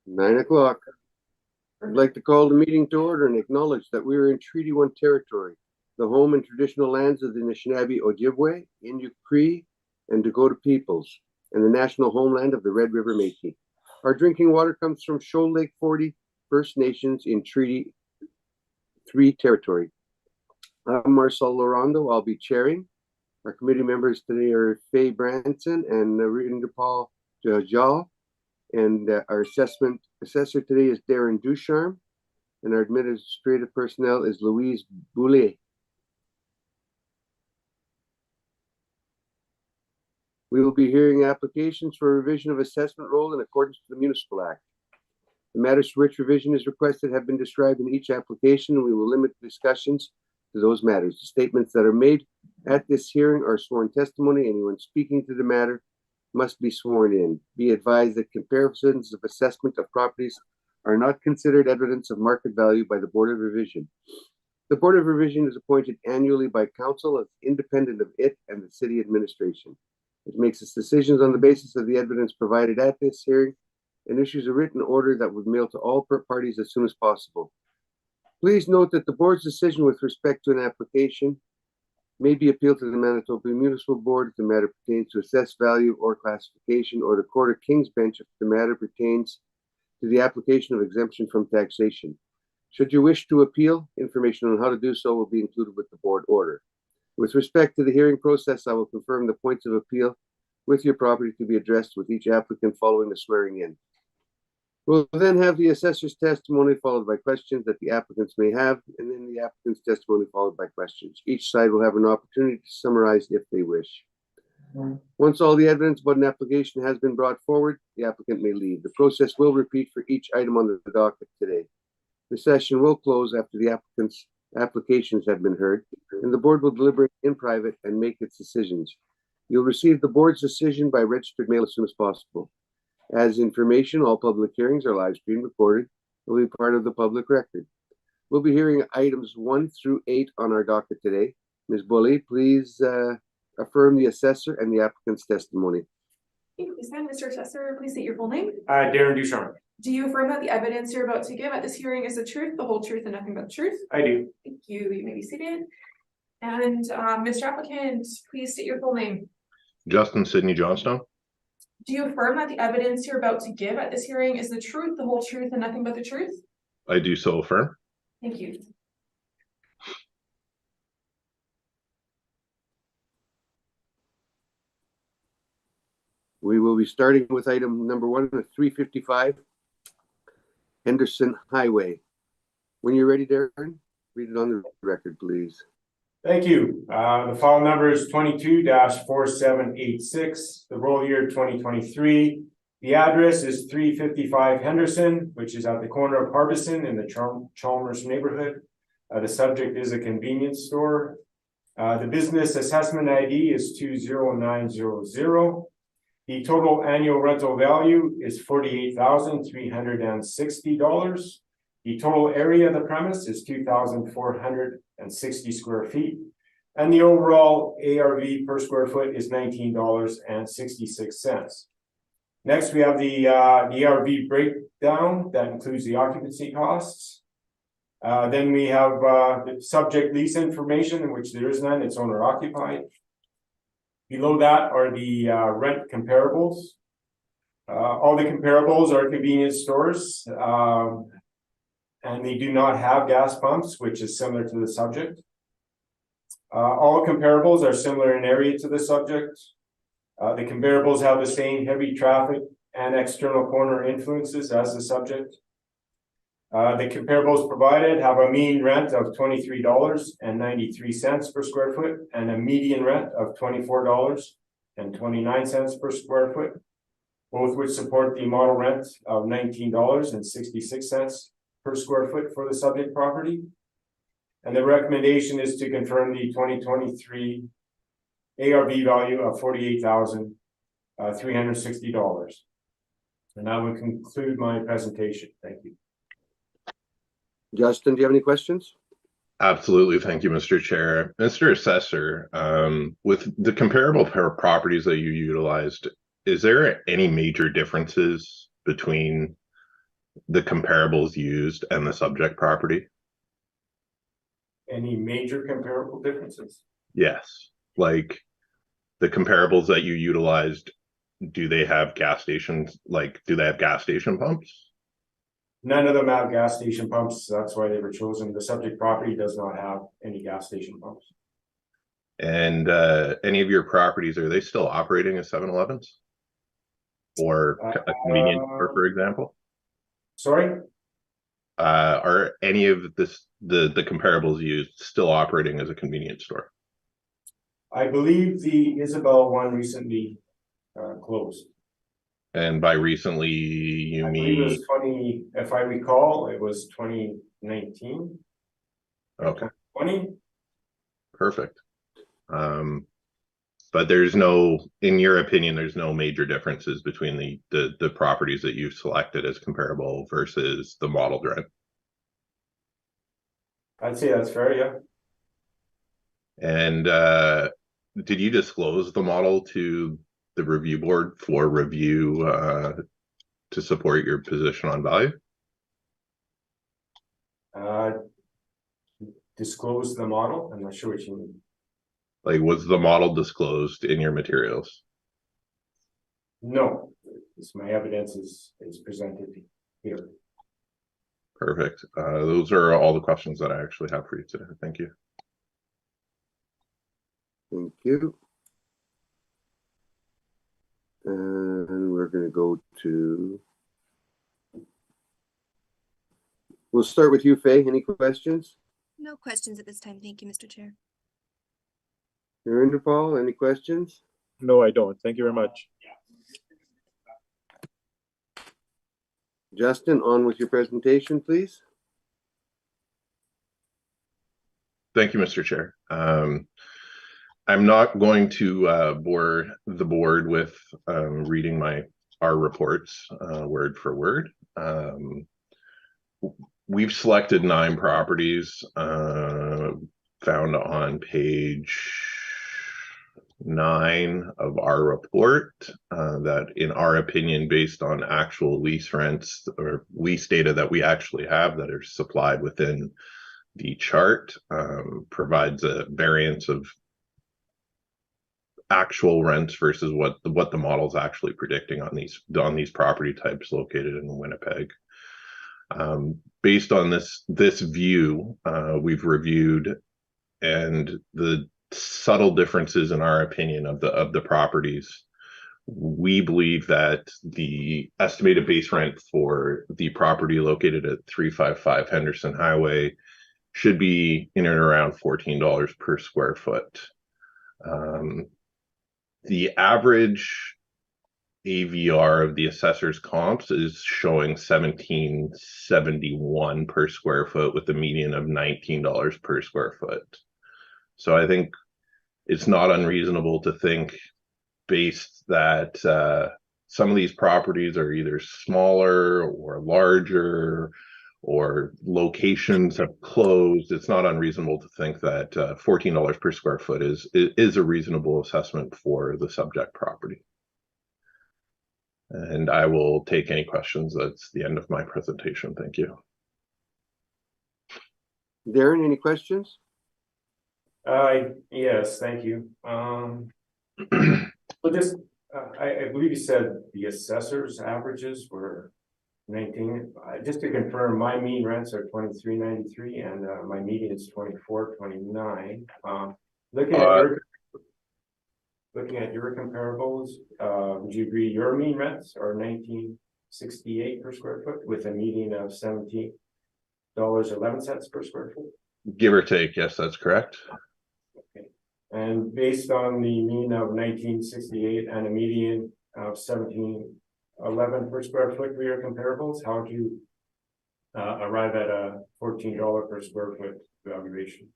9 o'clock. I'd like to call the meeting to order and acknowledge that we are in Treaty 1 territory, the home and traditional lands of the Anishinaabe, Ojibwe, Inuk Cree, and Dakota peoples, and the national homeland of the Red River Métis. Our drinking water comes from Shoal Lake 40 First Nations in Treaty 3 territory. I'm Marcel Laurando. I'll be chairing. Our committee members today are Faye Branson and Rinder Paul Jajal. And our assessor today is Darren Ducharme, and our administrative personnel is Louise Boulet. We will be hearing applications for revision of assessment roll in accordance with the Municipal Act. The matters for which revision is requested have been described in each application, and we will limit discussions to those matters. The statements that are made at this hearing are sworn testimony. Anyone speaking to the matter must be sworn in. Be advised that comparisons of assessment of properties are not considered evidence of market value by the Board of Revision. The Board of Revision is appointed annually by Council as independent of it and the City Administration. It makes its decisions on the basis of the evidence provided at this hearing and issues a written order that would mail to all parties as soon as possible. Please note that the Board's decision with respect to an application may be appealed to the Manitoba Municipal Board if the matter pertains to assessed value or classification, or the Court of King's Bench if the matter pertains to the application of exemption from taxation. Should you wish to appeal, information on how to do so will be included with the Board order. With respect to the hearing process, I will confirm the points of appeal with your property to be addressed with each applicant following the swearing in. We'll then have the assessor's testimony followed by questions that the applicants may have, and then the applicant's testimony followed by questions. Each side will have an opportunity to summarize if they wish. Once all the evidence about an application has been brought forward, the applicant may leave. The process will repeat for each item on the docket today. The session will close after the applicant's applications have been heard, and the Board will deliberate in private and make its decisions. You'll receive the Board's decision by registered mail as soon as possible. As information, all public hearings are live stream recorded and will be part of the public record. We'll be hearing items 1 through 8 on our docket today. Ms. Bully, please affirm the assessor and the applicant's testimony. Please stand, Mr. Assessor. Please state your full name. Darren Ducharme. Do you affirm that the evidence you're about to give at this hearing is the truth, the whole truth, and nothing but the truth? I do. Thank you. You may be seated. And Mr. Applicant, please state your full name. Justin Sidney Johnstone. Do you affirm that the evidence you're about to give at this hearing is the truth, the whole truth, and nothing but the truth? I do so affirm. Thank you. We will be starting with item number 1 at 355 Henderson Highway. When you're ready, Darren, read it on the record, please. Thank you. The file number is 22-4786, the roll year 2023. The address is 355 Henderson, which is at the corner of Harbison in the Chalmers neighborhood. The subject is a convenience store. The business assessment ID is 20900. The total annual rental value is $48,360. The total area of the premise is 2,460 square feet. And the overall ARV per square foot is $19.66. Next, we have the ARV breakdown that includes the occupancy costs. Then we have the subject lease information, in which there is none, it's owner occupied. Below that are the rent comparables. All the comparables are convenience stores, and they do not have gas pumps, which is similar to the subject. All comparables are similar in area to the subject. The comparables have the same heavy traffic and external corner influences as the subject. The comparables provided have a mean rent of $23.93 per square foot and a median rent of $24.29 per square foot, both which support the model rent of $19.66 per square foot for the subject property. And the recommendation is to confirm the 2023 ARV value of $48,360. And that would conclude my presentation. Thank you. Justin, do you have any questions? Absolutely. Thank you, Mr. Chair. Mr. Assessor, with the comparable properties that you utilized, is there any major differences between the comparables used and the subject property? Any major comparable differences? Yes. Like the comparables that you utilized, do they have gas stations? Like, do they have gas station pumps? None of them have gas station pumps. That's why they were chosen. The subject property does not have any gas station pumps. And any of your properties, are they still operating as 7-Elevens? Or a convenience store, for example? Sorry? Are any of the comparables used still operating as a convenience store? I believe the Isabel one recently closed. And by recently, you I believe it mean? was 20, if I recall, it was 2019. Okay, 20. perfect. But there's no, in your opinion, there's no major differences between the properties that you've selected as comparable versus the modeled rent. I'd say that's fair, yeah. And did you disclose the model to the review board for review to support your position on value? Disclose the model. I'm not sure what you mean. Like, was the model disclosed in your materials? No, it's my evidence is presented here. Perfect. Those are all the questions that I actually have for you today. Thank you. Thank you. And we're going to go to. We'll start with you, Faye. Any questions? No questions at this time. Thank you, Mr. Chair. Paul, any questions? No, I don't. Thank you very much. Justin, on with your presentation, please. Thank you, Mr. Chair. I'm not going to bore the board with reading our reports word for word. We've selected 9 properties found on page 9 of our report that, in our opinion, based on actual lease rents or lease data that we actually have that are supplied within the chart, provides a variance of actual rents versus what the model is actually predicting on these property types located in Winnipeg. Based on this view, we've reviewed, and the subtle differences in our opinion of the properties, we believe that the estimated base rent for the property located at 355 Henderson Highway should be in and around $14 per square foot. The average AVR of the assessor's comps is showing $17.71 per square foot with a median of $19 per square foot. So I think it's not unreasonable to think, based that some of these properties are either smaller or larger, or locations have closed. It's not unreasonable to think that $14 per square foot is a reasonable assessment for the subject property. And I will take any questions. That's the end of my presentation. Thank you. Darren, any questions? Yes, thank you. But this, I believe you said the assessor's averages were 19. Just to confirm, my mean rents are $23.93 and my median is $24.29. Looking at your comparables, would you agree your mean rents are $19.68 per square foot with a median of $17.11 per square foot? Give or take, yes, that's correct. Okay. And based on the mean of $19.68 and a median of $17.11 per square foot for your comparables, how would you arrive at a $14 per square foot valuation?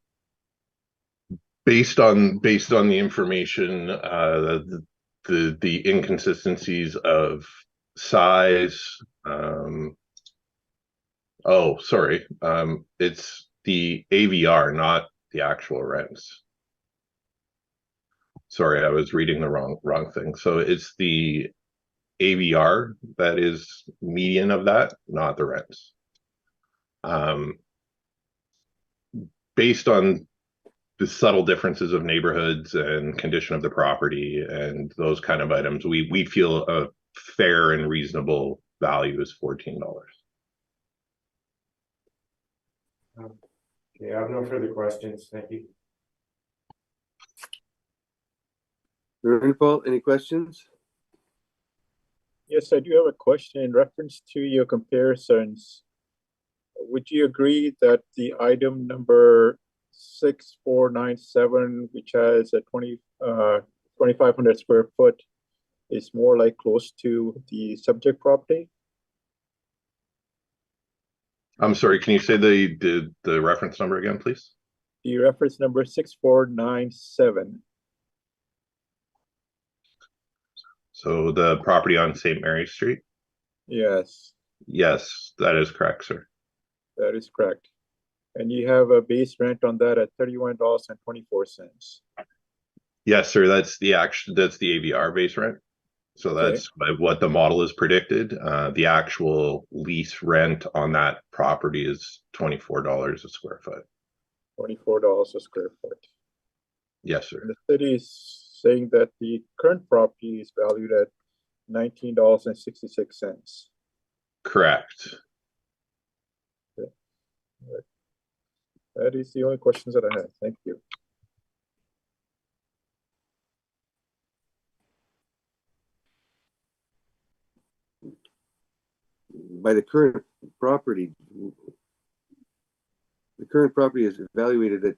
Based on the information, the inconsistencies of size. It's the AVR, not the actual rents. Sorry, I was reading the wrong thing. So it's the AVR that is median of that, not the rents. Based on the subtle differences of neighborhoods and condition of the property and those kind of items, we feel a fair and reasonable value is $14. Okay, I have no further questions. Thank you. Paul, any questions? Yes, I do have a question in reference to your comparisons. Would you agree that the item number 6497, which has a 2,500 square foot, is more like close to the subject property? I'm sorry, can you say the reference number again, please? The reference number 6497. So the property on St. Mary's Street? Yes, Yes, that is correct, sir. that is correct. And you have a base rent on that at $31.24. Yes, sir. That's the AVR base rent. So that's what the model is predicted. The actual lease rent on that property is $24 a square foot. $24 a square foot. Yes, sir. And the city is saying that the current property is valued at $19.66. Correct. That is the only questions that I have. Thank you. By the current property is evaluated at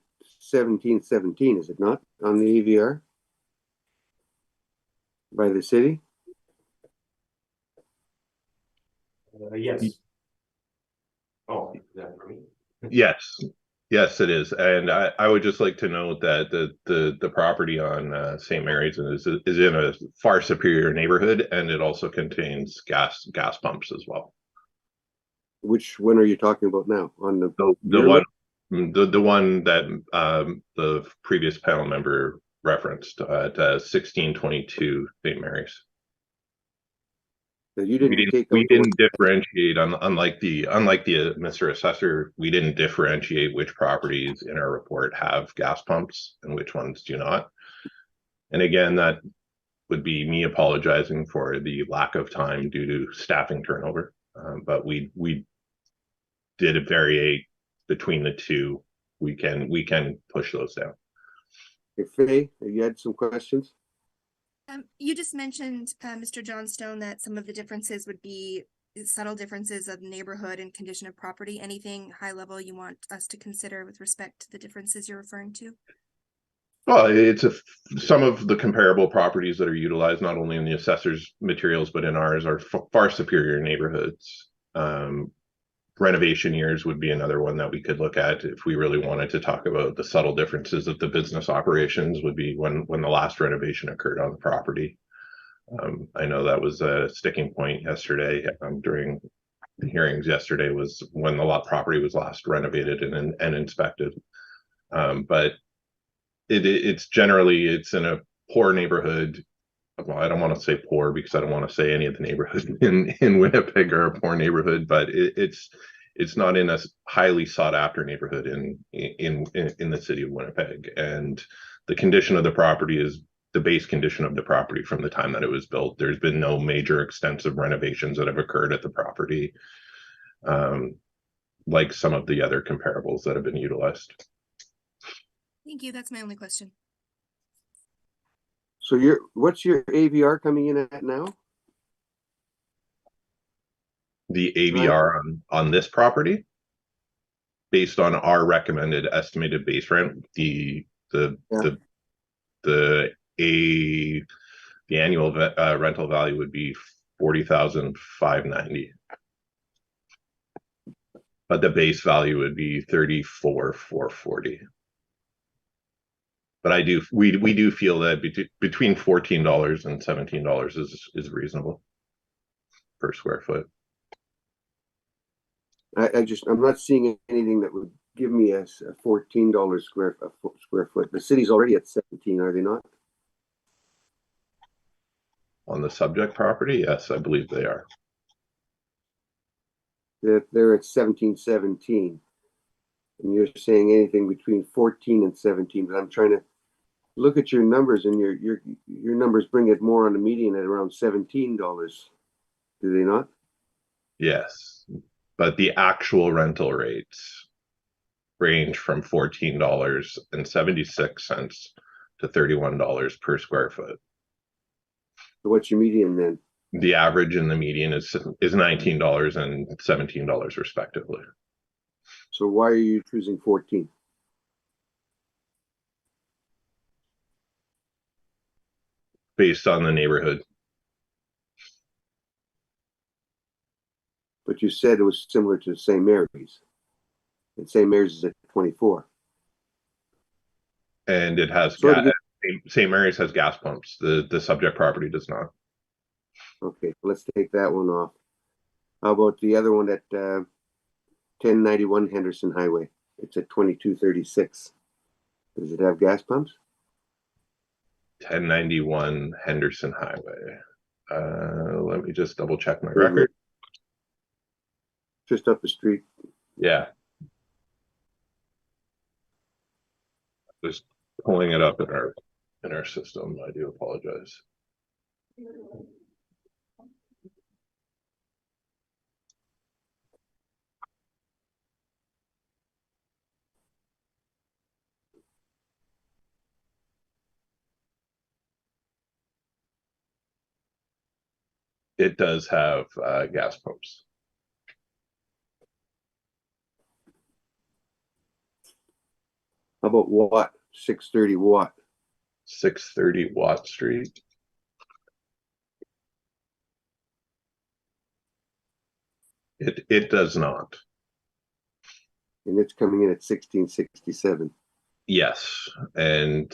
1717, is it not, on the AVR? By the city? Yes. Oh, is that for me? Yes. Yes, it is. And I would just like to note that the property on St. Mary's is in a far superior neighborhood, and it also contains gas pumps as well. Which one are you talking about now? On the one that the previous panel member referenced at 1622 St. Mary's. You didn't we didn't differentiate unlike the Mr. Assessor, we didn't differentiate which properties in our report have gas pumps and which ones do not. And again, that would be me apologizing for the lack of time due to staffing turnover. But we did vary between the two. We can push those down. Faye, you had some questions? You just mentioned, Mr. Johnstone, that some of the differences would be subtle differences of neighborhood and condition of property. Anything high level you want us to consider with respect to the differences you're referring to? Well, it's some of the comparable properties that are utilized not only in the assessor's materials but in ours are far superior neighborhoods. Renovation years would be another one that we could look at if we really wanted to talk about the subtle differences of the business operations. Would be when the last renovation occurred on the property. I know that was a sticking point yesterday during the hearings yesterday, was when the property was last renovated and inspected. But it's generally in a poor neighborhood. Well, I don't want to say poor because I don't want to say any of the neighborhoods in Winnipeg are a poor neighborhood, but it's not in a highly sought after neighborhood in the city of Winnipeg. And the condition of the property is the base condition of the property from the time that it was built. There's been no major extensive renovations that have occurred at the property, like some of the other comparables that have been utilized. Thank you. That's my only question. So what's your AVR coming in at now? The AVR on this property, based on our recommended estimated base rent, the annual rental value would be $40,590, but the base value would be $34,440. But we do feel that between $14 and $17 is reasonable per square foot. I'm not seeing anything that would give me a $14 square foot. The city's already at 17, are they not? on the subject property, yes, I believe they are. They're at 1717. And you're saying anything between 14 and 17, but I'm trying to look at your numbers, and your numbers bring it more on the median at around $17. Do they not? Yes, but the actual rental rates range from $14.76 to $31 per square foot. So what's your median then? The average and the median is $19 and $17 respectively. So why are you choosing 14? Based on the neighborhood. But you said it was similar to St. Mary's. And St. Mary's is at 24. And it has St. Mary's has gas pumps. The subject property does not. Okay, let's take that one off. How about the other one at 1091 Henderson Highway? It's at 2236. Does it have gas pumps? 1091 Henderson Highway. Let me just double check my record. Just up the street. Yeah. Just pulling it up in our system. I do apologize. It does have gas pumps. How about Watt? 630 Watt. 630 Watt Street. It does not. And it's coming in at 1667. Yes, and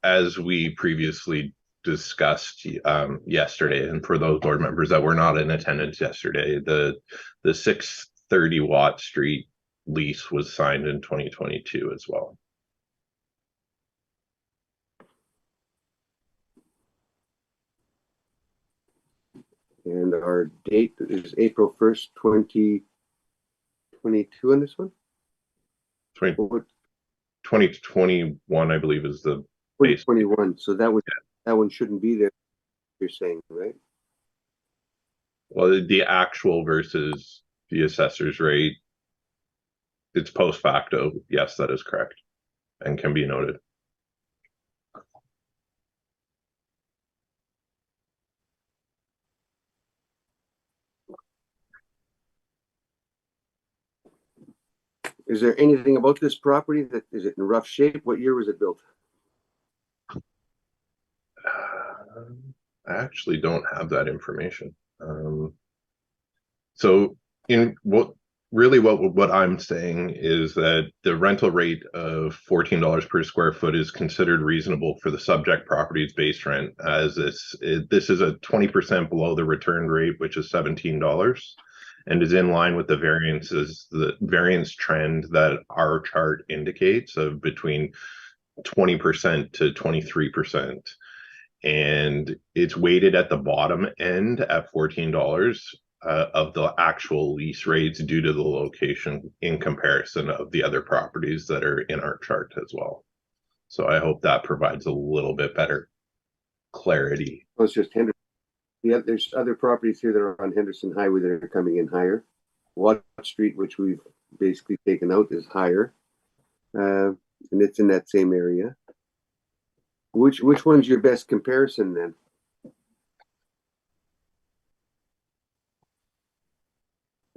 as we previously discussed yesterday, and for those board members that were not in attendance yesterday, the 630 Watt Street lease was signed in 2022 as well. And our date is April 1st, 2022 on this one? 2021, I believe, is the base. 2021. So that one shouldn't be there, you're saying, right? Well, the actual versus the assessor's rate, it's post facto. Yes, that is correct, and can be noted. Is there anything about this property that is it in rough shape? What year was it built? I actually don't have that information. So what I'm saying is that the rental rate of $14 per square foot is considered reasonable for the subject property's base rent, as this is a 20% below the return rate, which is $17, and is in line with the variance trend that our chart indicates of between 20% to 23%. And it's weighted at the bottom end at $14 of the actual lease rates due to the location in comparison of the other properties that are in our chart as well. So I hope that provides a little bit better clarity. Well, it's just Henderson. Yeah, there's other properties here that are on Henderson Highway that are coming in higher. Watt Street, which we've basically taken out, is higher. And it's in that same area. Which one's your best comparison then?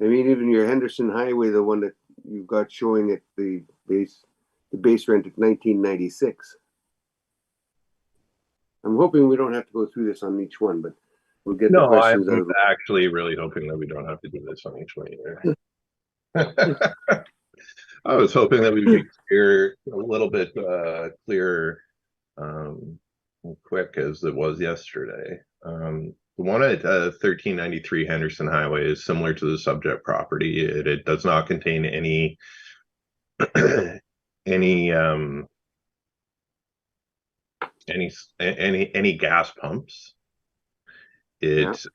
I mean, even your Henderson Highway, the one that you've got showing at the base rent at 1996. I'm hoping we don't have to go through this on each one, but we'll get the questions out of I'm actually really hoping that we don't have to do this on each one either. I was hoping that we'd be clear, a little bit clearer, quick as it was yesterday. The one at 1393 Henderson Highway is similar to the subject property. It does not contain any any gas pumps. Yeah. It's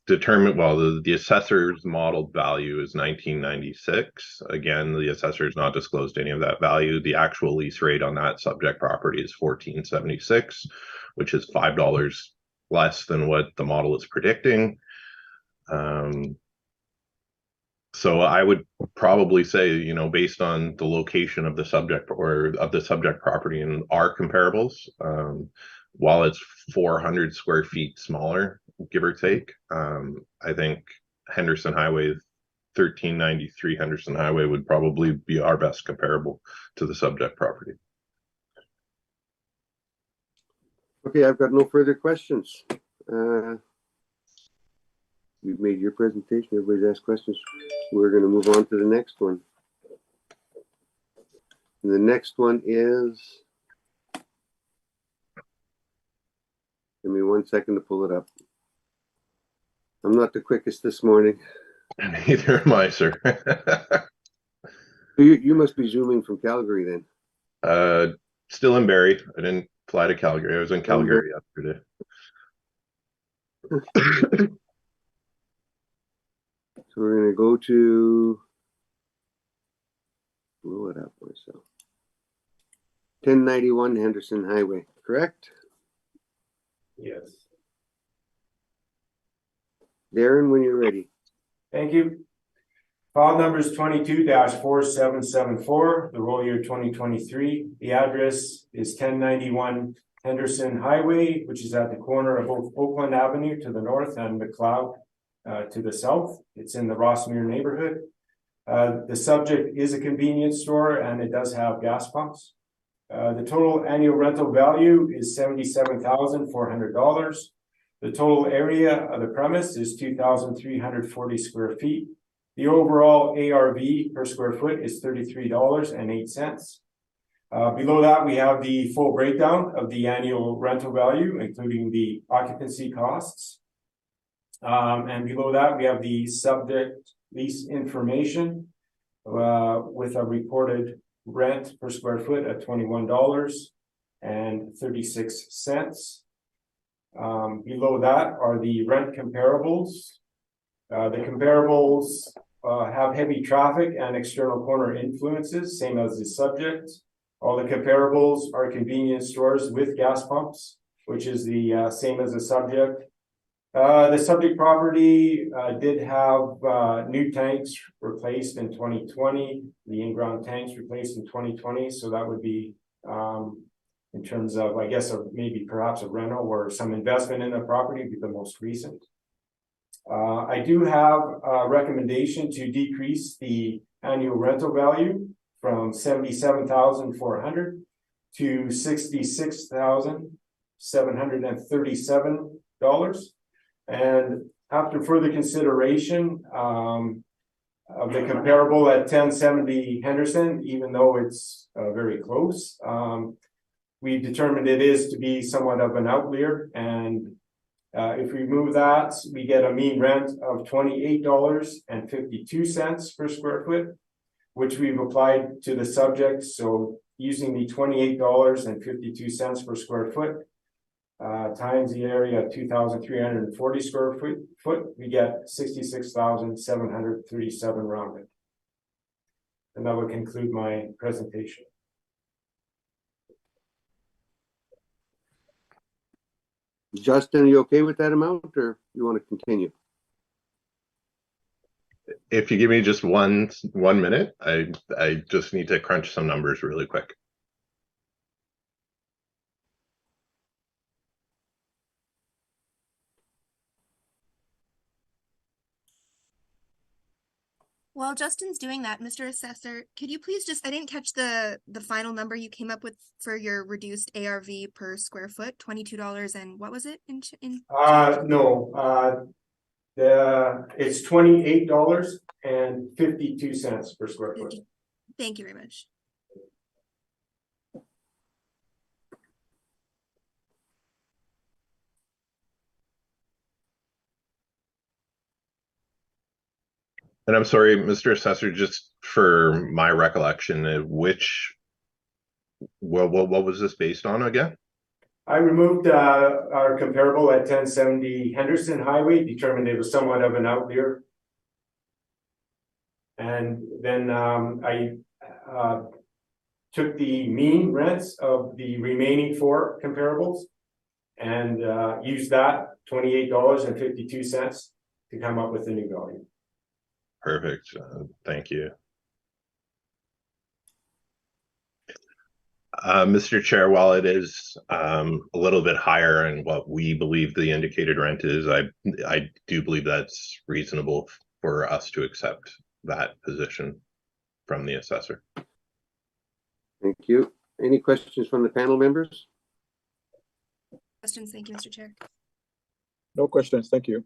determined, well, the assessor's modeled value is 1996. Again, the assessor's not disclosed any of that value. The actual lease rate on that subject property is 14.76, which is $5 less than what the model is predicting. So I would probably say, you know, based on the location of the subject or of the subject property and our comparables, while it's 400 square feet smaller, give or take, I think Henderson Highway, 1393 Henderson Highway would probably be our best comparable to the subject property. Okay, I've got no further questions. You've made your presentation. Everybody's asked questions. We're going to move on to the next one. And the next one is, give me 1 second to pull it up. I'm not the quickest this morning. Neither am I, sir. You must be zooming from Calgary then. Still in Barrie. I didn't fly to Calgary. I was in Calgary yesterday. So we're going to go to, blow it up myself. 1091 Henderson Highway, correct? Yes. Darren, when you're ready. Thank you. File number is 22-4774, the roll year 2023. The address is 1091 Henderson Highway, which is at the corner of both Oakland Avenue to the north and McLeod to the south. It's in the Rossmere neighborhood. The subject is a convenience store and it does have gas pumps. The total annual rental value is $77,400. The total area of the premise is 2,340 square feet. The overall ARV per square foot is $33.08. Below that, we have the full breakdown of the annual rental value, including the occupancy costs. And below that, we have the subject lease information with a reported rent per square foot at $21.36. Below that are the rent comparables. The comparables have heavy traffic and external corner influences, same as the subject. All the comparables are convenience stores with gas pumps, which is the same as the subject. The subject property did have new tanks replaced in 2020, the in-ground tanks replaced in 2020, so that would be in terms of, I guess, maybe perhaps a rental or some investment in the property, be the most recent. I do have a recommendation to decrease the annual rental value from $77,400 to $66,737. And after further consideration of the comparable at 1070 Henderson, even though it's very close, we determined it is to be somewhat of an outlier. And if we move that, we get a mean rent of $28.52 per square foot, which we've applied to the subject. So using the $28.52 per square foot times the area of 2,340 square foot, we get 66,737 rounded. And that would conclude my presentation. Justin, are you okay with that amount or you want to continue? If you give me just one minute, I just need to crunch some numbers really quick. While Justin's doing that, Mr. Assessor, could you please just, I didn't catch the final number you came up with for your reduced ARV per square foot, $22 and what was it in No, it's $28.52 per square foot. Thank you very much. And I'm sorry, Mr. Assessor, just for my recollection, which what was this based on again? I removed our comparable at 1070 Henderson Highway, determined it was somewhat of an outlier. And then I took the mean rents of the remaining 4 comparables and used that $28.52 to come up with the new value. Perfect. Thank you. Mr. Chair, while it is a little bit higher in what we believe the indicated rent is, I do believe that's reasonable for us to accept that position from the assessor. Thank you. Any questions from the panel members? Questions? Thank you, Mr. Chair. No questions, thank you.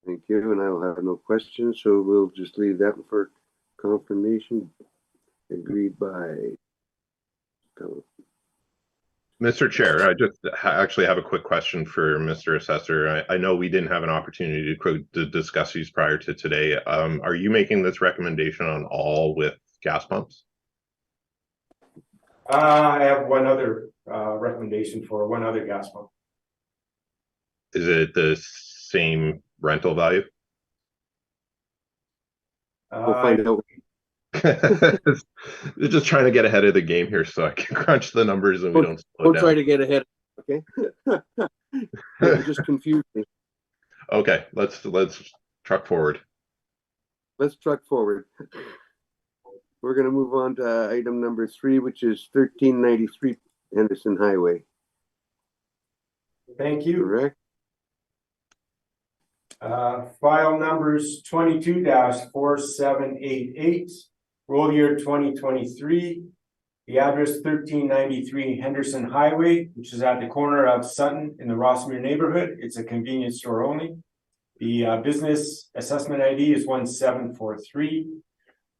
Thank you, and I will have no questions, so we'll just leave that for confirmation. Agreed by. Mr. Chair, I just actually have a quick question for Mr. Assessor. I know we didn't have an opportunity to discuss these prior to today. Are you making this recommendation on all with gas pumps? I have one other recommendation for one other gas pump. Is it the same rental value? We'll find out. Just trying to get ahead of the game here so I can crunch the numbers and we don't slow Don't down. try to get ahead, okay? You're just confused me. Okay, let's truck forward. Let's truck forward. We're gonna move on to item number 3, which is 1393 Henderson Highway, Thank you. correct? File numbers 22-4788, roll year 2023. The address 1393 Henderson Highway, which is at the corner of Sutton in the Rossmere neighborhood. It's a convenience store only. The business assessment ID is 1743.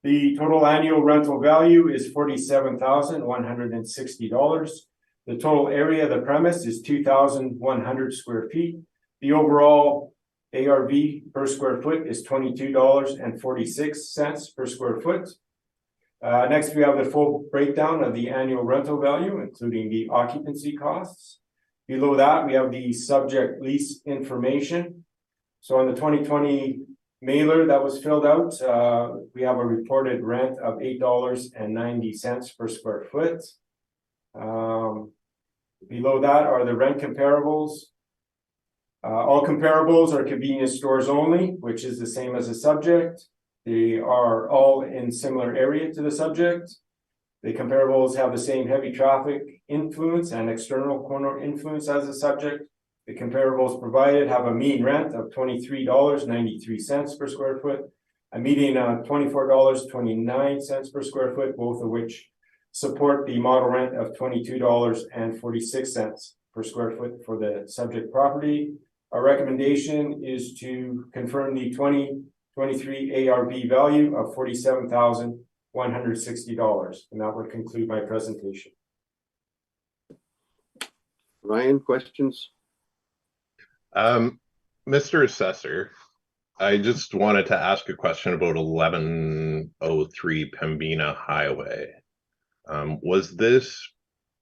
The total annual rental value is $47,160. The total area of the premise is 2,100 square feet. The overall ARV per square foot is $22.46 per square foot. Next, we have the full breakdown of the annual rental value, including the occupancy costs. Below that, we have the subject lease information. So on the 2020 mailer that was filled out, we have a reported rent of $8.90 per square foot. Below that are the rent comparables. All comparables are convenience stores only, which is the same as the subject. They are all in similar area to the subject. The comparables have the same heavy traffic influence and external corner influence as the subject. The comparables provided have a mean rent of $23.93 per square foot, a median of $24.29 per square foot, both of which support the model rent of $22.46 per square foot for the subject property. Our recommendation is to confirm the 2023 ARV value of $47,160, and that would conclude my presentation. Ryan, questions? Mr. Assessor, I just wanted to ask a question about 1103 Pembina Highway. Was this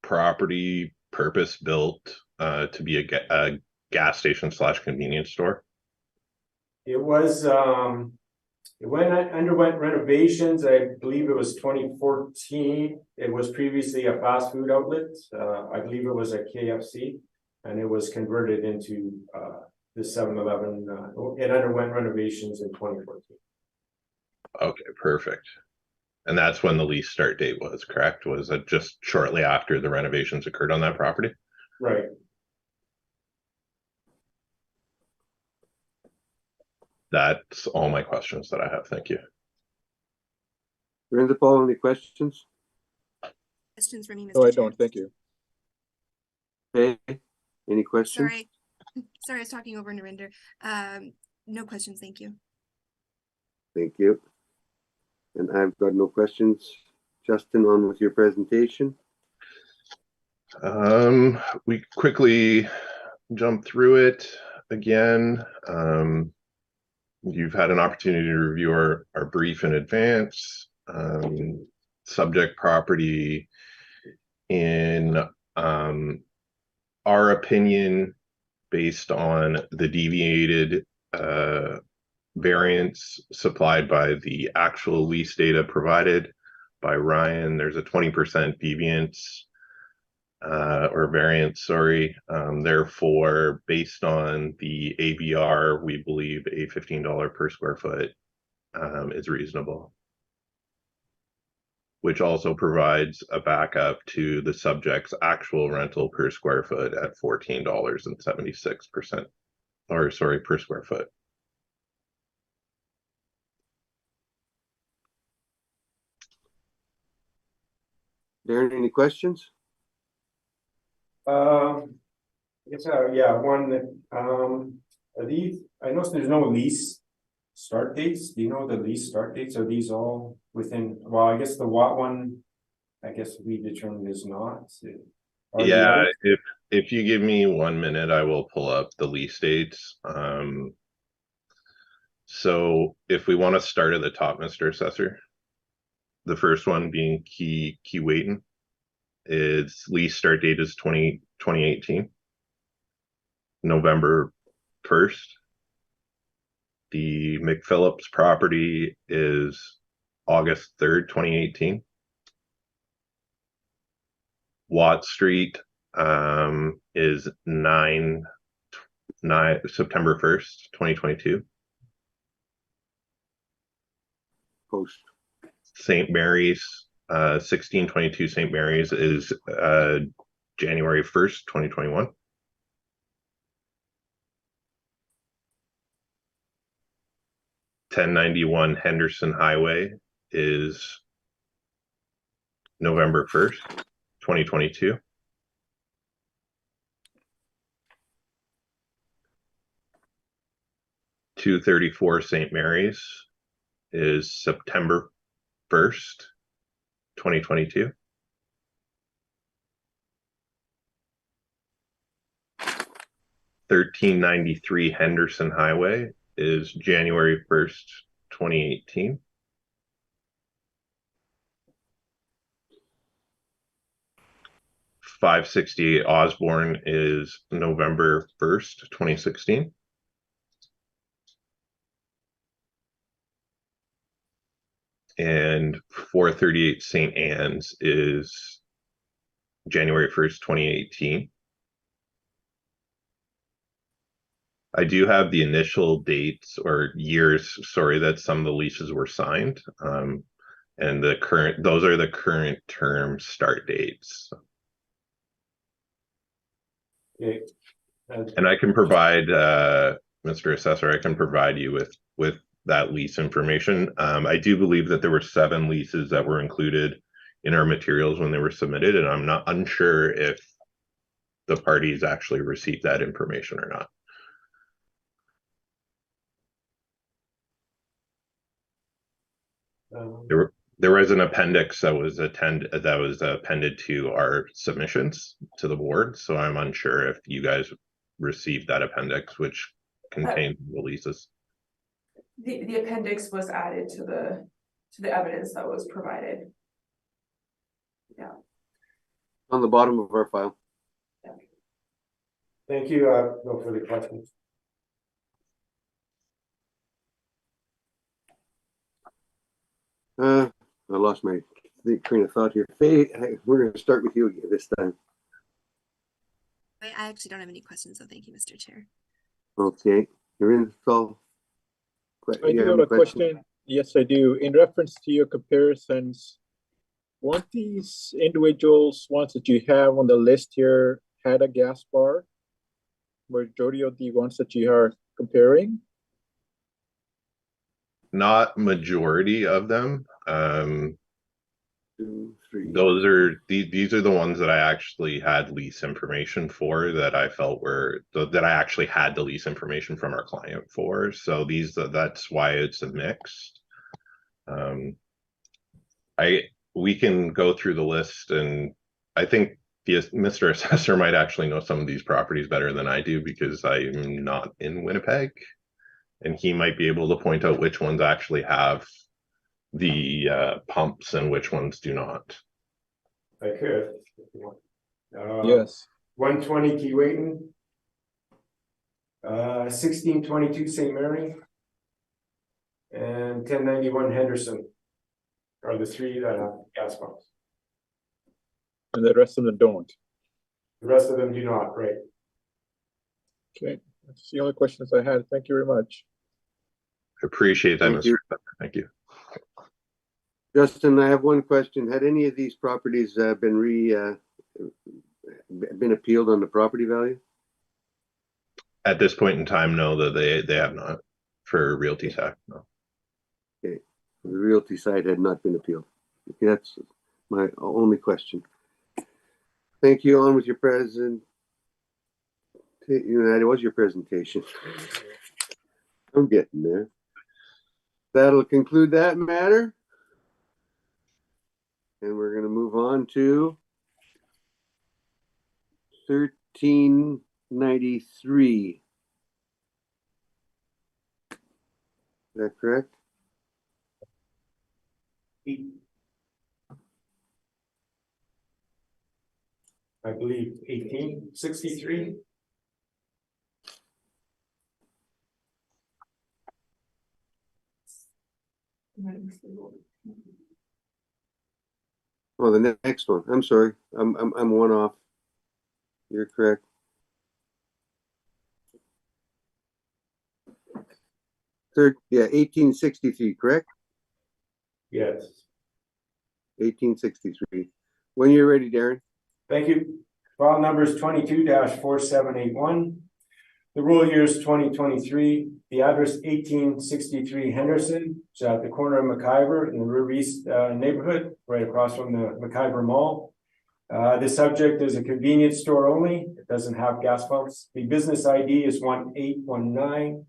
property purpose built to be a gas station / convenience store? It was, underwent renovations. I believe it was 2014. It was previously a fast food outlet. I believe it was a KFC, and it was converted into the 7-Eleven. It underwent renovations in 2014. Okay, perfect. And that's when the lease start date was, correct? Was it just shortly after the renovations occurred on that property? Right. That's all my questions that I have. Thank you. Brenda Paul, any questions? Questions for me, Mr. No, I Chair? don't, thank you. Okay, any questions? Sorry, I was talking over Narinder. No questions, thank you. Thank you. And I've got no questions. Justin, on with your presentation. We quickly jump through it again. You've had an opportunity to review our brief in advance. Subject property in our opinion, based on the deviated variance supplied by the actual lease data provided by Ryan, there's a 20% deviance or variance, sorry. Therefore, based on the ABR, we believe a $15 per square foot is reasonable, which also provides a backup to the subject's actual rental per square foot at $14.76 per square foot. Darren, any questions? I guess, yeah, one that, are these, I noticed there's no lease start dates. Do you know the lease start dates? Are these all within, well, I guess the Watt one, I guess we determined is not. Are the Yeah, others? if you give me 1 minute, I will pull up the lease dates. So if we want to start at the top, Mr. Assessor, the first one being Key Waiton, its lease start date is 2018, November 1st. The McPhillips property is August 3rd, 2018. Watt Street is September 1st, 2022. Post. St. Mary's, 1622 St. Mary's is January 1st, 2021. $1091 Henderson Highway is November 1st, 2022. $234 St. Mary's is September 1st, 2022. $1393 Henderson Highway is January 1st, 2018. $568 Osborne is November 1st, 2016. And 438 St. Anne's is January 1st, 2018. I do have the initial dates or years, sorry, that some of the leases were signed. And those are the current term start dates. Okay. And I can provide, Mr. Assessor, I can provide you with that lease information. I do believe that there were 7 leases that were included in our materials when they were submitted, and I'm not unsure if the parties actually received that information or not. There was an appendix that was appended to our submissions to the board, so I'm unsure if you guys received that appendix, which contains the leases. The appendix was added to the evidence that was provided. Yeah. On the bottom of our file. Thank you. No further questions. I lost my train of thought here. Faye, we're going to start with you again this time. I actually don't have any questions, so thank you, Mr. Chair. Okay, you're in. So, I do have a question. Yes, I do. In reference to your comparisons, weren't these individuals, ones that you have on the list here, had a gas bar? Majority of the ones that you are comparing? Not majority of them. 2, 3. These are the ones that I actually had lease information for, that I felt were that I actually had the lease information from our client for. So that's why it's a mix. We can go through the list, and I think Mr. Assessor might actually know some of these properties better than I do, because I'm not in Winnipeg, and he might be able to point out which ones actually have the pumps and which ones do not. I could. Yes. 120 Keewatin. 1622 St. Mary. And 1091 Henderson are the three that have gas pumps. And the rest of them don't. The rest of them do not, right? Okay, that's the only questions I had. Thank you very much. I appreciate that, Thank Mr. you. Thank you. Justin, I have one question. Had any of these properties been appealed on the property value? At this point in time, no, that they have not for realty tax. No. Okay, the realty side had not been appealed. Okay, that's my only question. Thank you. On with your present. That was your presentation. I'm getting there. That'll conclude that matter. And we're going to move on to 1393. Is that correct? I believe 1863. Oh, the next one. I'm sorry. I'm one off. You're correct. Third, yeah, 1863, correct? Yes. 1863. When you're ready, Darren. Thank you. File number is 22-4781. The roll year is 2023. The address 1863 Henderson. It's at the corner of McIver in the River East neighborhood, right across from the McIver Mall. The subject is a convenience store only. It doesn't have gas pumps. The business ID is 1819.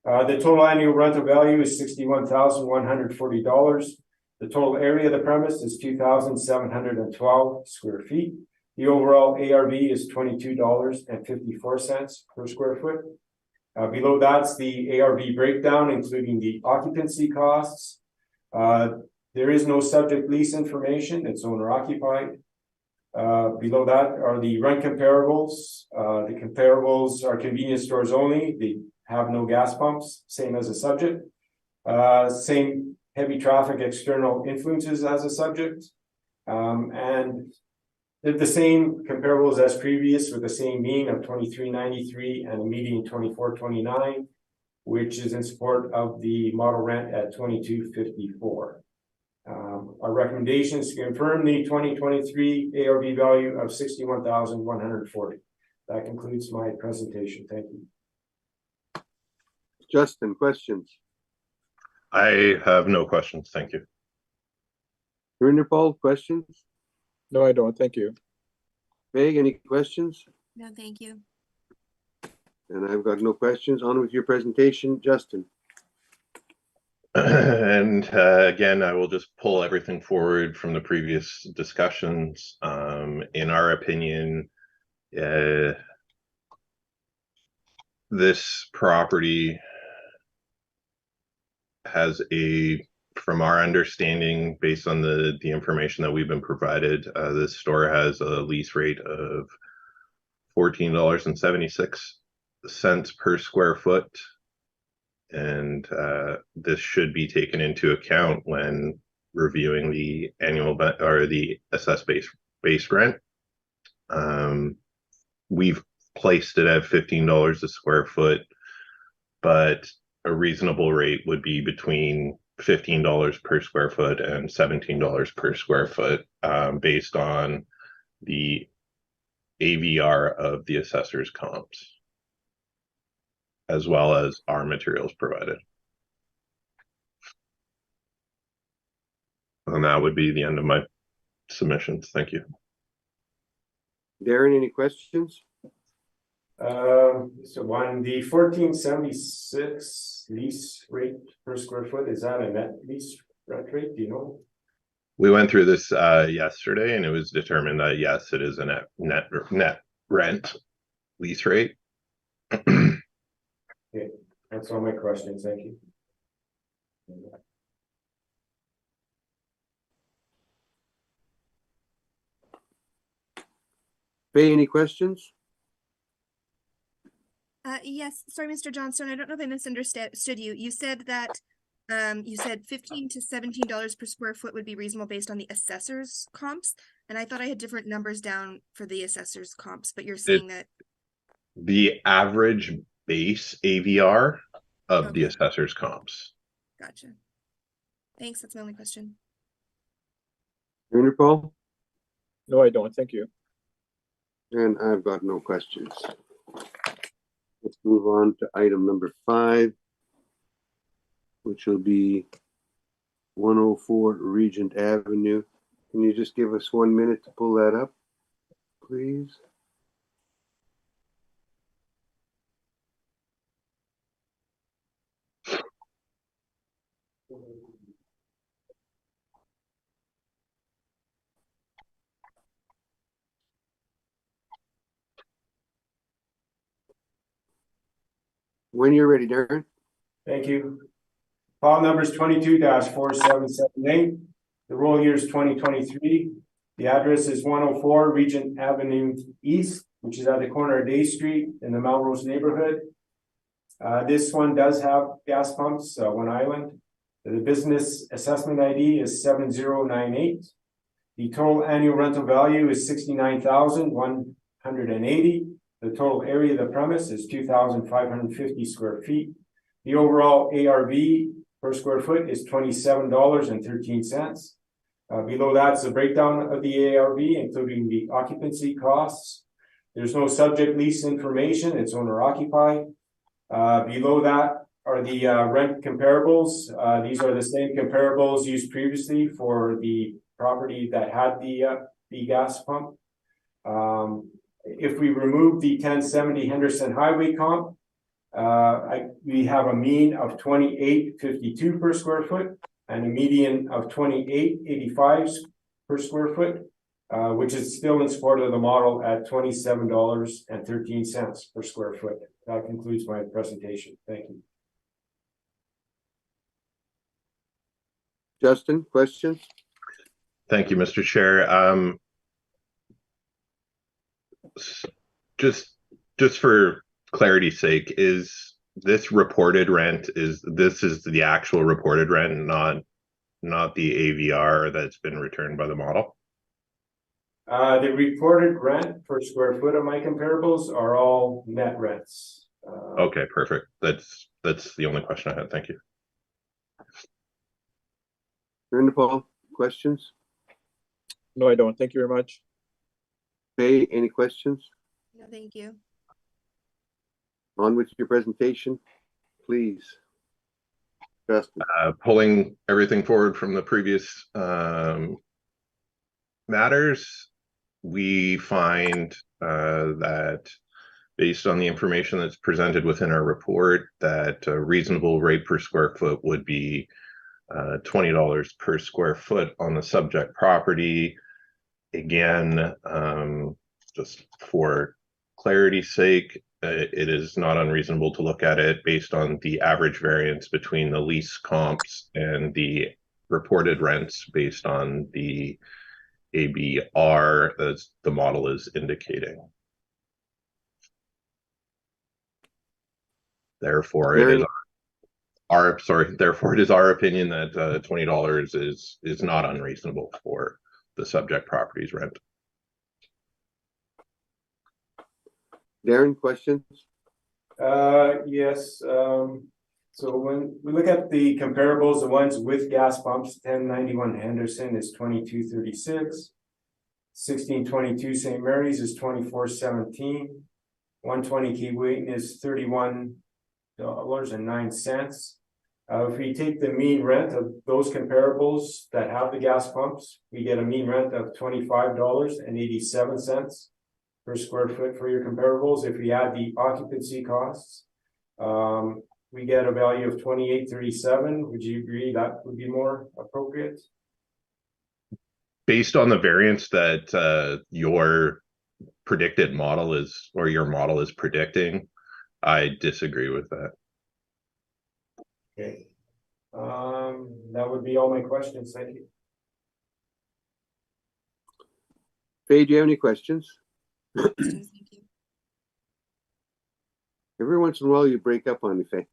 The total annual rental value is $61,140. The total area of the premise is 2,712 square feet. The overall ARV is $22.54 per square foot. Below that's the ARV breakdown, including the occupancy costs. There is no subject lease information. It's owner occupied. Below that are the rent comparables. The comparables are convenience stores only. They have no gas pumps, same as a subject. Same heavy traffic external influences as a subject. And they're the same comparables as previous, with the same mean of 2393 and a median 2429, which is in support of the model rent at 2254. Our recommendation is to confirm the 2023 ARV value of 61,140. That concludes my presentation. Thank you. Justin, questions? I have no questions. Thank you. Paul, questions? No, I don't. Thank you. Meg, any questions? No, thank you. And I've got no questions. On with your presentation, Justin. And again, I will just pull everything forward from the previous discussions. In our opinion, this property has from our understanding, based on the information that we've been provided, this store has a lease rate of $14.76 per square foot. And this should be taken into account when reviewing the annual or the assessed base rent. We've placed it at $15 a square foot, but a reasonable rate would be between $15 per square foot and $17 per square foot, based on the AVR of the assessor's comps, as well as our materials provided. And that would be the end of my submissions. Thank you. Darren, any questions? So on the 1476 lease rate per square foot, is that a net lease rent rate? Do you know? We went through this yesterday, and it was determined that yes, it is a net rent lease rate. Okay, that's all my questions. Thank you. Fay, any questions? Yes, sorry, Mr. Johnstone, I don't know if I misunderstood you. You said that you said $15 to $17 per square foot would be reasonable based on the assessor's comps, and I thought I had different numbers down for the assessor's comps, but you're saying that The average base AVR of the Okay. assessor's comps. Gotcha. Thanks, that's my only question. Paul? No, I don't. Thank you. And I've got no questions. Let's move on to item number 5, which will be 104 Regent Avenue. Can you just give us 1 minute to pull that up, please? When you're ready, Darren. Thank you. File number is 22-4778. The roll year is 2023. The address is 104 Regent Avenue East, which is at the corner of Day Street in the Melrose neighborhood. This one does have gas pumps, one island. The business assessment ID is 7098. The total annual rental value is $69,180. The total area of the premise is 2,550 square feet. The overall ARV per square foot is $27.13. Below that's the breakdown of the ARV, including the occupancy costs. There's no subject lease information, it's owner occupied. Below that are the rent comparables. These are the same comparables used previously for the property that had the gas pump. If we remove the 1070 Henderson Highway comp, we have a mean of $28.52 per square foot and a median of $28.85 per square foot, which is still in support of the model at $27.13 per square foot. That concludes my presentation. Thank you. Justin, questions? Thank you, Mr. Chair. Just for clarity's sake, is this reported rent, is the actual reported rent, not the AVR that's been returned by the model? The reported rent per square foot of my comparables are all net rents. Okay, perfect. That's the only question I had. Thank you. Paul, questions? No, I don't. Thank you very much. Fay, any questions? No, thank you. On with your presentation, please. Justin. Pulling everything forward from the previous matters, we find that based on the information that's presented within our report, that a reasonable rate per square foot would be $20 per square foot on the subject property. Again, just for clarity's sake, it is not unreasonable to look at it based on the average variance between the lease comps and the reported rents based on the ABR as the model is indicating. Therefore, it is our opinion that $20 is not unreasonable for the subject property's rent. Darren, questions? Yes. So when we look at the comparables, the ones with gas pumps, 1091 Henderson is 2236, 1622 St. Mary's is 2417, 120 Keewatin is $31.09. If we take the mean rent of those comparables that have the gas pumps, we get a mean rent of $25.87 per square foot for your comparables. If we add the occupancy costs, we get a value of $28.37. Would you agree that would be more appropriate? Based on the variance that your predicted model is, or your model is predicting, I disagree with that. Okay. That would be all my questions. Thank you. Fay, do you have any questions? Questions, thank you. Every once in a while you break up on me, Faye.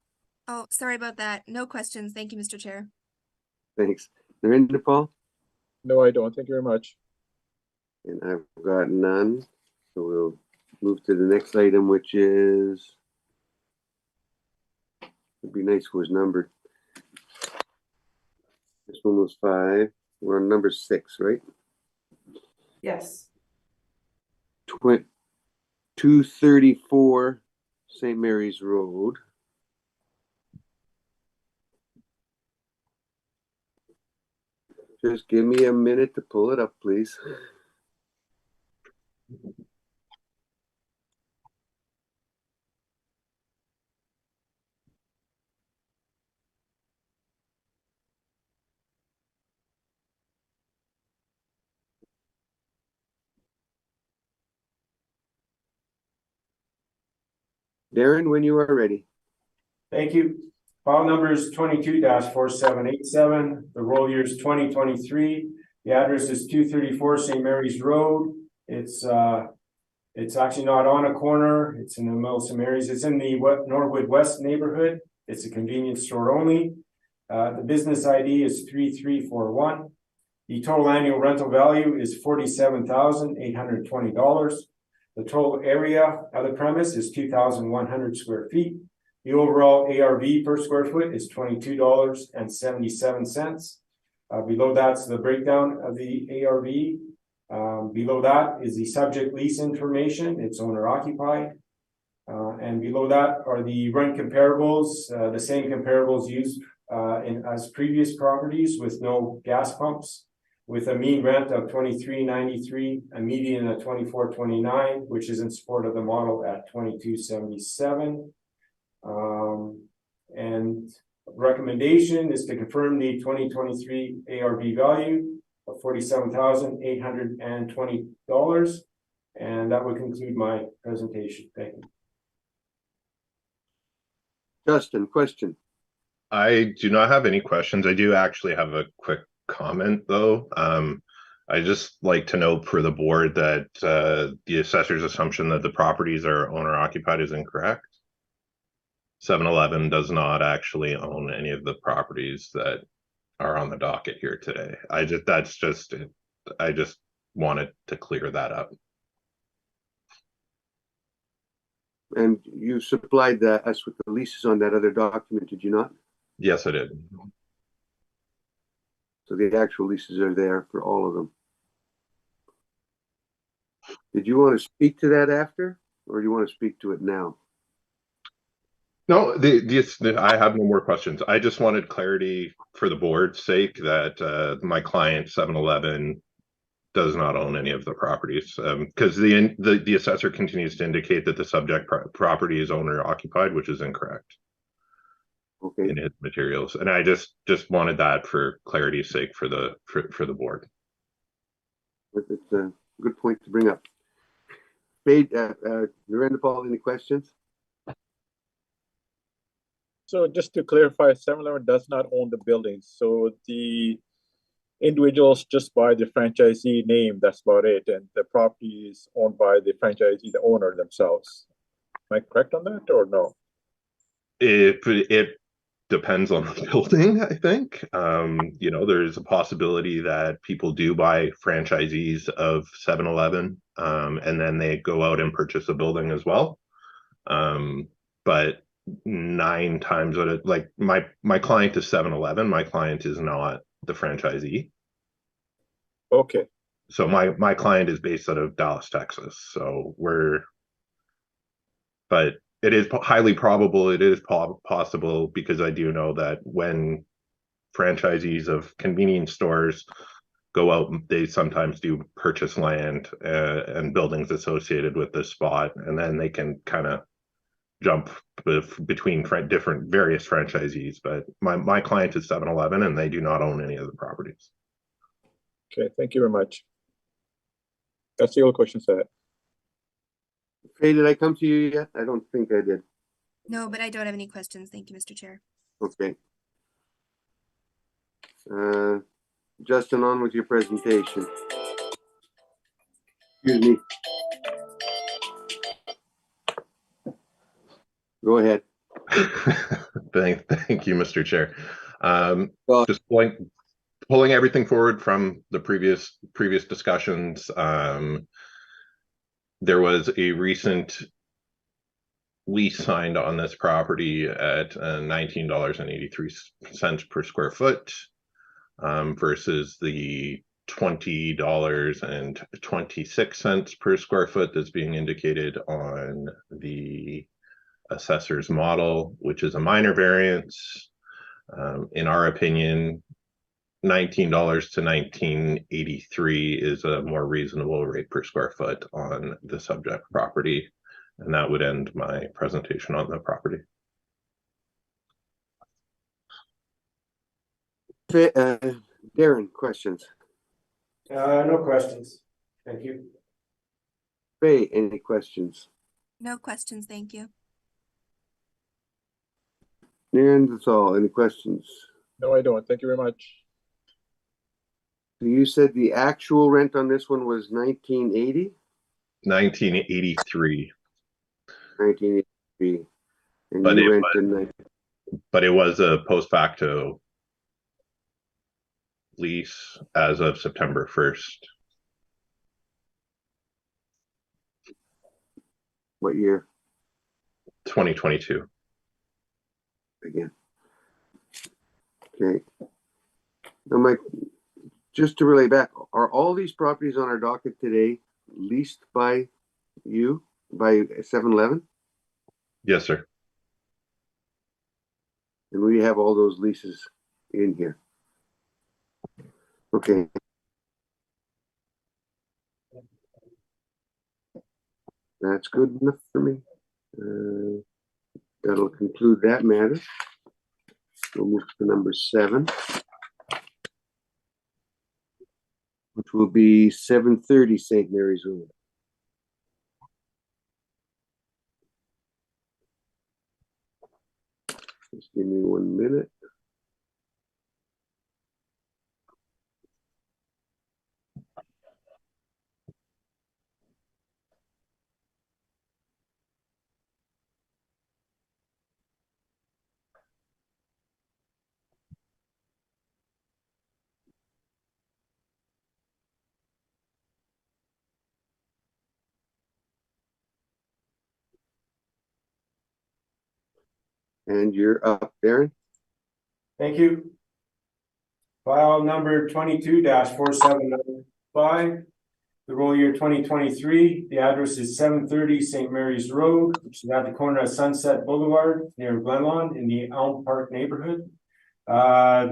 Oh, sorry about that. No questions. Thank you, Mr. Chair. Thanks. Narendra Paul? No, I don't. Thank you very much. And I've got none. So we'll move to the next item, which is, it'd be nice if it was numbered. This one was 5. We're on number 6, right? Yes. 234 St. Mary's Road. Just give me a minute to pull it up, please. Darren, when you are ready. Thank you. File number is 22-4787. The roll year is 2023. The address is 234 St. Mary's Road. It's actually not on a corner. It's in the middle of St. Mary's. It's in the Norwood West neighborhood. It's a convenience store only. The business ID is 3341. The total annual rental value is $47,820. The total area of the premise is 2,100 square feet. The overall ARV per square foot is $22.77. Below that's the breakdown of the ARV. Below that is the subject lease information. It's owner occupied. And below that are the rent comparables, the same comparables used as previous properties with no gas pumps, with a mean rent of $23.93, a median of $24.29, which is in support of the model at $22.77. And recommendation is to confirm the 2023 ARV value of $47,820. And that would conclude my presentation. Thank you. Justin, question. I do not have any questions. I do actually have a quick comment though. I just like to note for the board that the assessor's assumption that the properties are owner occupied is incorrect. 7-Eleven does not actually own any of the properties that are on the docket here today. I just wanted to clear that up. And you supplied us with the leases on that other document, did you not? Yes, I did. So the actual leases are there for all of them. Did you want to speak to that after, or do you want to speak to it now? No, I have no more questions. I just wanted clarity for the board's sake that my client 7-Eleven does not own any of the properties, because the assessor continues to indicate that the subject property is owner occupied, which is incorrect. Okay. In his materials, and I just wanted that for clarity's sake for the board. It's a good point to bring up. Narendra Paul, any questions? So just to clarify, 7-Eleven does not own the buildings. So the individuals just buy the franchisee name, that's about it. And the property is owned by the franchisee, the owner themselves. Am I correct on that or no? It depends on the building, I think. You know, there's a possibility that people do buy franchisees of 7-Eleven, and then they go out and purchase a building as well. But 9 times out of, like, my client is 7-Eleven, my client is not the franchisee. Okay. So my client is based out of Dallas, Texas. So but it is highly probable, it is possible, because I do know that when franchisees of convenience stores go out, they sometimes do purchase land and buildings associated with this spot, and then they can kind of jump between various franchisees. But my client is 7-Eleven, and they do not own any of the properties. Okay, thank you very much. That's the only questions I had. Hey, did I come to you yet? I don't think I did. No, but I don't have any questions. Thank you, Mr. Chair. Okay. Justin, on with your presentation. Excuse me. Go ahead. Thank you, Mr. Chair. Well- Just pulling everything forward from the previous discussions. There was a recent lease signed on this property at $19.83 per square foot, versus the $20.26 per square foot that's being indicated on the assessor's model, which is a minor variance. In our opinion, $19 to $19.83 is a more reasonable rate per square foot on the subject property. And that would end my presentation on the property. Darren, questions? No questions. Thank you. Faye, any questions? No questions, thank you. Darren, that's all. Any questions? No, I don't. Thank you very much. So you said the actual rent on this one was 1980? 1983. 1983. And But you it rented But it was a post facto lease as of September 1st. what year 2022. again? Okay. Now, Mike, just to relay back, are all these properties on our docket today leased by you, by 7-Eleven? Yes, sir. And we have all those leases in here. Okay. That's good enough for me. That'll conclude that matter. We'll move to number 7, which will be 730 St. Mary's Road. Just give me 1 minute. And you're up, Darren. Thank you. File number 22-4795. The roll year 2023. The address is 730 St. Mary's Road, which is at the corner of Sunset Boulevard near Glenlawn in the Elm Park neighborhood.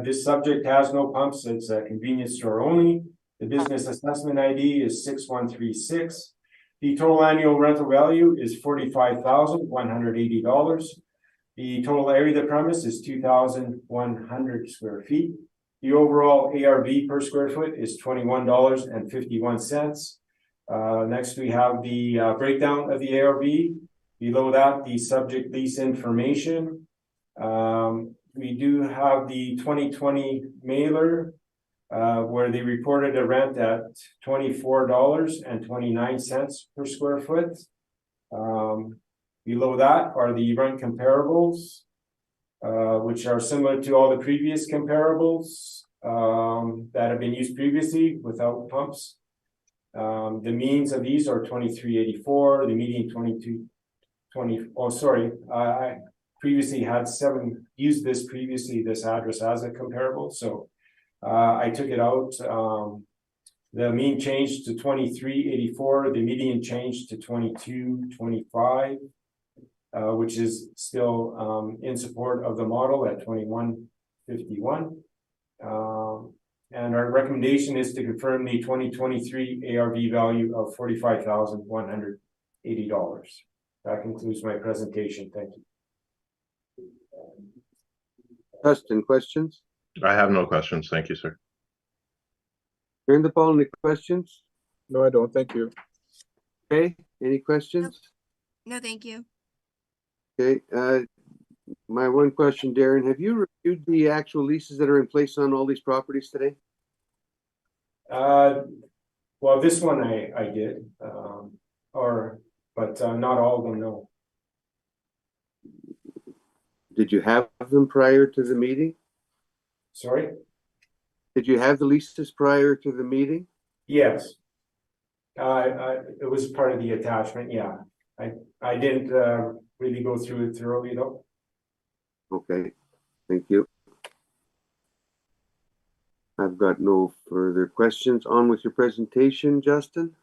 This subject has no pumps. It's a convenience store only. The business assessment ID is 6136. The total annual rental value is $45,180. The total area of the premise is 2,100 square feet. The overall ARV per square foot is $21.51. Next, we have the breakdown of the ARV. Below that, the subject lease information. We do have the 2020 mailer, where they reported a rent at $24.29 per square foot. Below that are the rent comparables, which are similar to all the previous comparables that have been used previously without pumps. The means of these are 2384, the median 2220. Oh, sorry, I previously had 7 used this address as a comparable, so I took it out. The mean changed to 2384, the median changed to 2225. Which is still in support of the model at 2151. And our recommendation is to confirm the 2023 ARV value of $45,180. That concludes my presentation. Thank you. Justin, questions? I have no questions. Thank you, sir. Turn the phone. Any questions? No, I don't. Thank you. Okay. Any questions? No, thank you. Okay. My one question, Darren, have you reviewed the actual leases that are in place on all these properties today? Well, this one I did, but not all of them, no. Did you have them prior to the meeting? Sorry? Did you have the leases prior to the meeting? Yes. It was part of the attachment, yeah. I didn't really go through it thoroughly though. Okay, thank you. I've got no further questions. On with your presentation, Justin.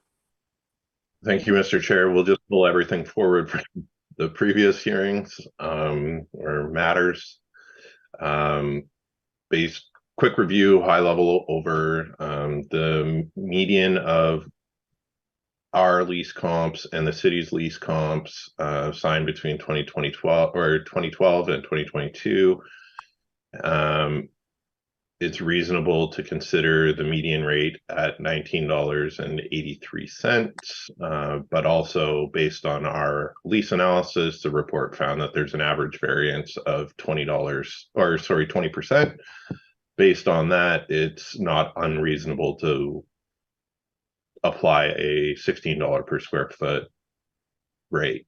Thank you, Mr. Chair. We'll just pull everything forward from the previous hearings or matters. Quick review, high level over the median of our lease comps and the city's lease comps signed between 2012 and 2022. It's reasonable to consider the median rate at $19.83, but also based on our lease analysis, the report found that there's an average variance of $20. Based on that, it's not unreasonable to apply a $16 per square foot rate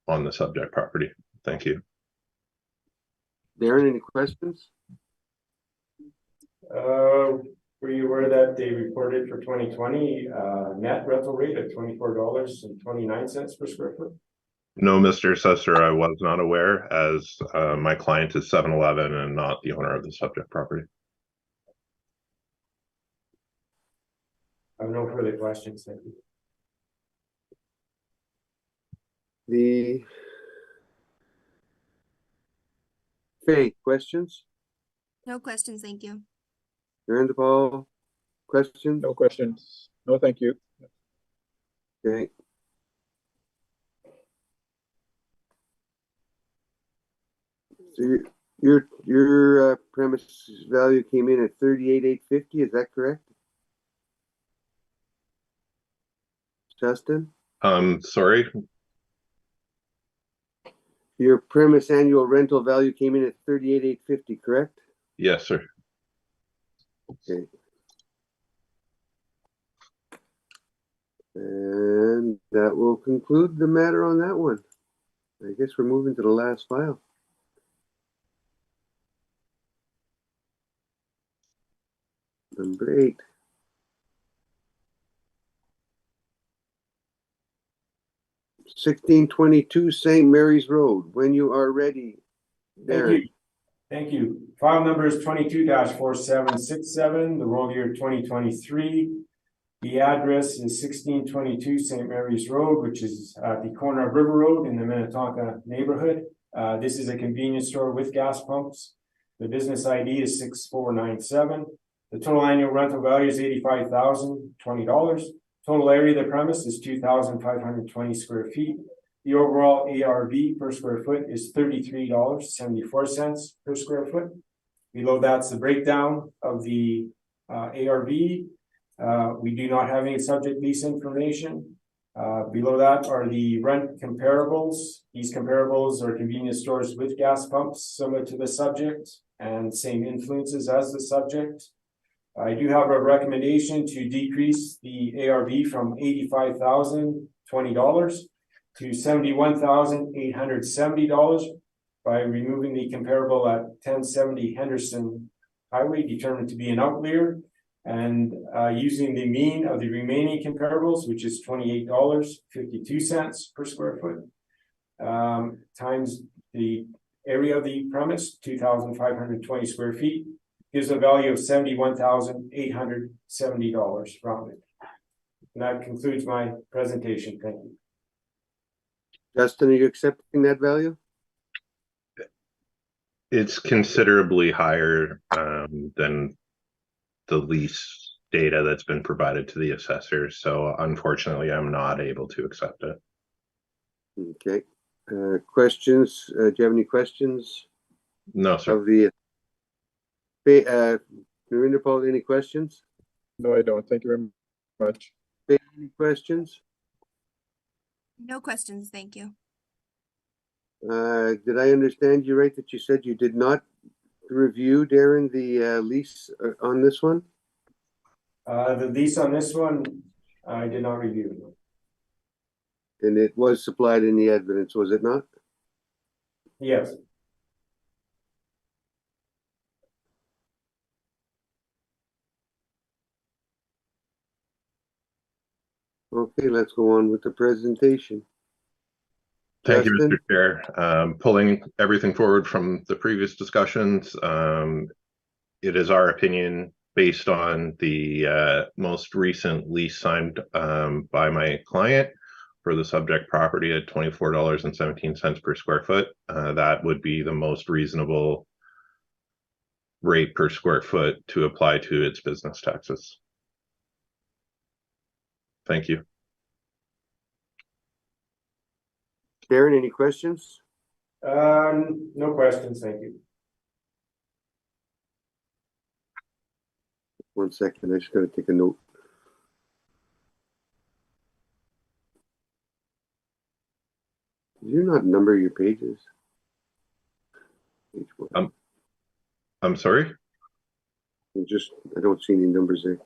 on the subject property. Thank you. Darren, any questions? Were you aware that they reported for 2020 net rental rate of $24.29 per square foot? No, Mr. Assessor, I was not aware, as my client is 7-Eleven and not the owner of the subject property. I have no further questions, thank you. Faye, questions? No questions, thank you. Darren DePaul, questions? No questions. No, thank you. Okay. So your premise value came in at $38,850. Is that correct, Justin? Sorry. Your premise annual rental value came in at $38,850, correct? Yes, sir. Okay. And that will conclude the matter on that one. I guess we're moving to the last file. Number 8. (1622) St. Mary's Road. When you are ready, Darren. Thank you. File number is 22-4767, the roll year 2023. The address is 1622 St. Mary's Road, which is at the corner of River Road in the Minnetonka neighborhood. This is a convenience store with gas pumps. The business ID is 6497. The total annual rental value is $85,020. Total area of the premise is 2,520 square feet. The overall ARV per square foot is $33.74 per square foot. Below that's the breakdown of the ARV. We do not have any subject lease information. Below that are the rent comparables. These comparables are convenience stores with gas pumps, similar to the subject and same influences as the subject. I do have a recommendation to decrease the ARV from $85,020 to $71,870 by removing the comparable at 1070 Henderson Highway, determined to be an outlier, and using the mean of the remaining comparables, which is $28.52 per square foot, times the area of the premise, 2,520 square feet, gives a value of $71,870 rounded. And that concludes my presentation. Thank you. Justin, are you accepting that value? It's considerably higher than the lease data that's been provided to the assessor. So unfortunately, I'm not able to accept it. Okay. Questions? Do you have any questions? No, sir. Of the Narendra Paul, any questions? No, I don't. Thank you very much. Any questions? No questions, thank you. Did I understand you right that you said you did not review, Darren, the lease on this one? The lease on this one, I did not review. And it was supplied in the evidence, was it not? Yes. Okay, let's go on with the presentation. Thank you, Mr. Justin? Chair. Pulling everything forward from the previous discussions, it is our opinion, based on the most recent lease signed by my client for the subject property at $24.17 per square foot, that would be the most reasonable rate per square foot to apply to its business taxes. Thank you. Darren, any questions? No questions, thank you. 1 second, I just gotta take a note. Did you not number your pages? Page one. I'm sorry? I don't see any numbers there.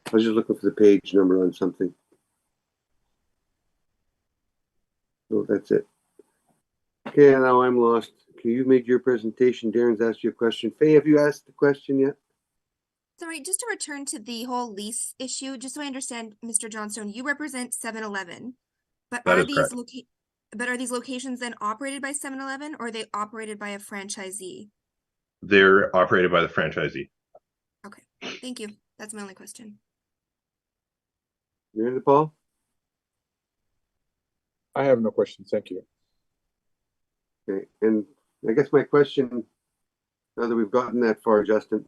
I was just looking for the page number on something. No, that's it. Okay, now I'm lost. Okay, you made your presentation. Darren's asked you a question. Faye, have you asked the question yet? Sorry, just to return to the whole lease issue, just so I understand, Mr. Johnstone, you represent 7-Eleven, but That are is these correct. are these locations then operated by 7-Eleven, or are they operated by a franchisee? They're operated by the franchisee. Okay, thank you. That's my only question. Mary Paul? I have no questions. Thank you. Okay, and I guess my question, now that we've gotten that far, Justin,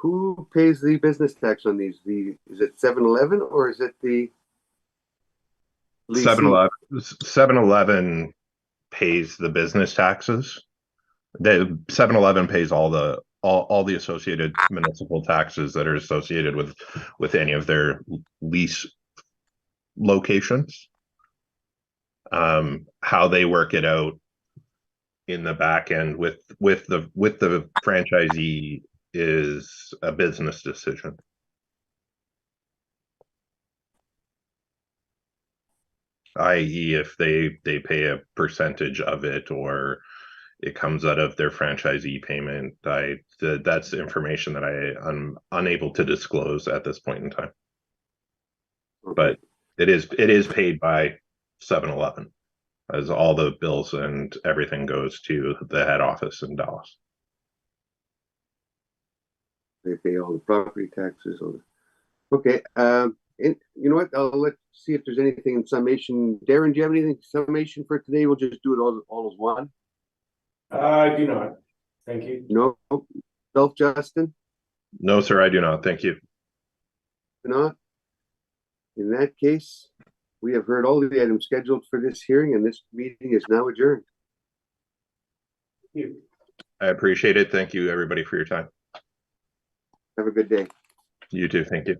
who pays the business tax on these? Is it 7-Eleven or is it the leasing? 7-Eleven pays the business taxes. 7-Eleven pays all the associated municipal taxes that are associated with any of their lease locations. How they work it out in the back end with the franchisee is a business decision. I.e., if they pay a percentage of it, or it comes out of their franchisee payment. That's information that I'm unable to disclose at this point in time. But it is paid by 7-Eleven, as all the bills and everything goes to the head office in Dallas. They pay all the property taxes on it. Okay, and you know what? Let's see if there's anything in summation. Darren, do you have anything summation for today? We'll just do it all as one. I do not. Thank you. No? Self, Justin? No, sir, I do not. Thank you. Not? In that case, we have heard all the items scheduled for this hearing, and this meeting is now adjourned. Thank you. I appreciate it. Thank you, everybody, for your time. Have a good day. You too. Thank you.